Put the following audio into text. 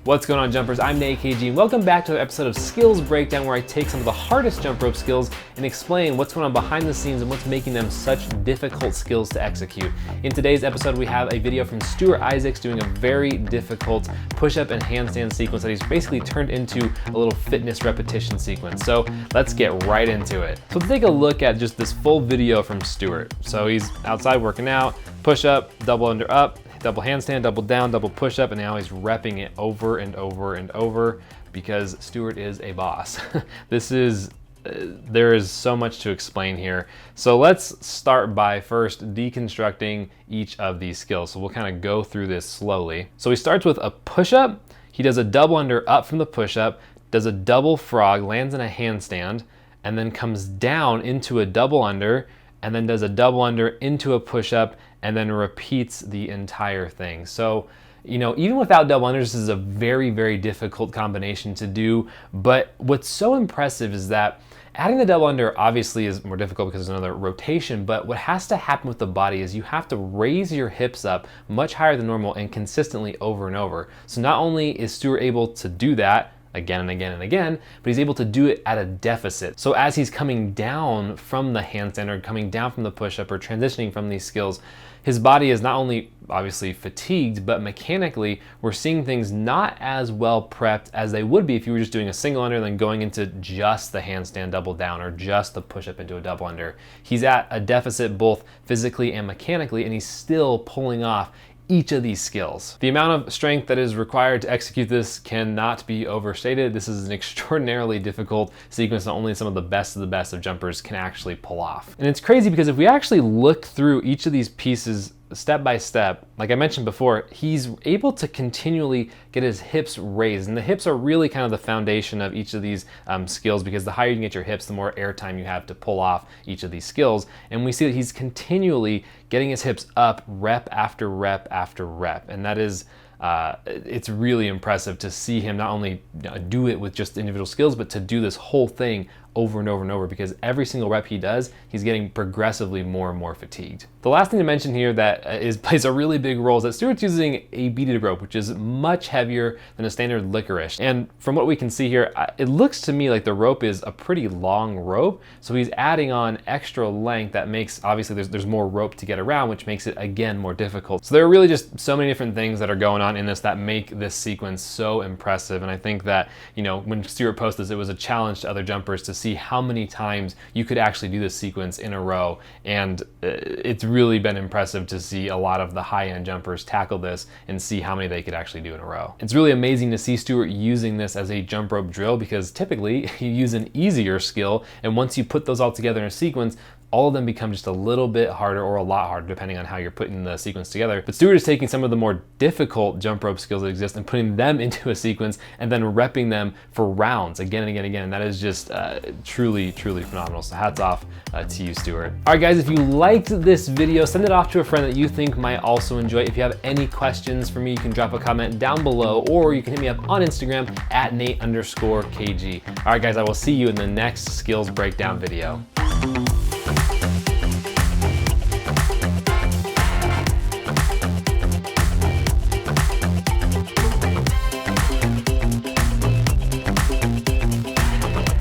What's going on, jumpers? I'm Nate KG, and welcome back to another episode of Skills Breakdown, where I take some of the hardest jump rope skills and explain what's going on behind the scenes and what's making them such difficult skills to execute. In today's episode, we have a video from Stewart doing a very difficult push-up and handstand sequence that he's basically turned into a little fitness repetition sequence. So let's get right into it. So let's take a look at just this full video from Stewart. So he's outside working out, push-up, double under up, double handstand, double down, double push up, and now he's repping it over and over and over because Stewart is a boss. There is so much to explain here. So let's start by first deconstructing each of these skills. So we'll kind of go through this slowly. So he starts with a push-up. He does a double under up from the push-up, does a double frog, lands in a handstand, and then comes down into a double under, and then does a double under into a push-up, and then repeats the entire thing. So, you know, even without double unders, this is a very, very difficult combination to do. But what's so impressive is that adding the double under obviously is more difficult because there's another rotation, but what has to happen with the body is you have to raise your hips up much higher than normal and consistently over and over. So not only is Stewart able to do that again and again and again, but he's able to do it at a deficit. So as he's coming down from the handstand or coming down from the push-up or transitioning from these skills, his body is not only obviously fatigued, but mechanically we're seeing things not as well prepped as they would be if you were just doing a single under and then going into just the handstand double down or just the push-up into a double under. He's at a deficit both physically and mechanically, and he's still pulling off each of these skills. The amount of strength that is required to execute this cannot be overstated. This is an extraordinarily difficult sequence that only some of the best of jumpers can actually pull off. And it's crazy because if we actually look through each of these pieces step by step, like I mentioned before, he's able to continually get his hips raised. And the hips are really kind of the foundation of each of these skills, because the higher you can get your hips, the more airtime you have to pull off each of these skills. And we see that he's continually getting his hips up rep after rep after rep. And that is, it's really impressive to see him not only do it with just individual skills, but to do this whole thing over and over and over, because every single rep he does, he's getting progressively more and more fatigued. The last thing to mention here that plays a really big role is that Stewart's using a beaded rope, which is much heavier than a standard licorice. And from what we can see here, it looks to me like the rope is a pretty long rope. So he's adding on extra length that makes, obviously there's more rope to get around, which makes it again more difficult. So there are really just so many different things that are going on in this that make this sequence so impressive. And I think that, you know, when Stewart posted this, it was a challenge to other jumpers to see how many times you could actually do this sequence in a row. And it's really been impressive to see a lot of the high-end jumpers tackle this and see how many they could actually do in a row. It's really amazing to see Stewart using this as a jump rope drill, because typically you use an easier skill, and once you put those all together in a sequence, all of them become just a little bit harder or a lot harder depending on how you're putting the sequence together. But Stewart is taking some of the more difficult jump rope skills that exist and putting them into a sequence and then repping them for rounds again and again and again. And that is just truly, truly phenomenal. So hats off to you, Stewart. All right, guys, if you liked this video, send it off to a friend that you think might also enjoy it. If you have any questions for me, you can drop a comment down below, or you can hit me up on Instagram at Nate_KG. All right, guys, I will see you in the next skills breakdown video.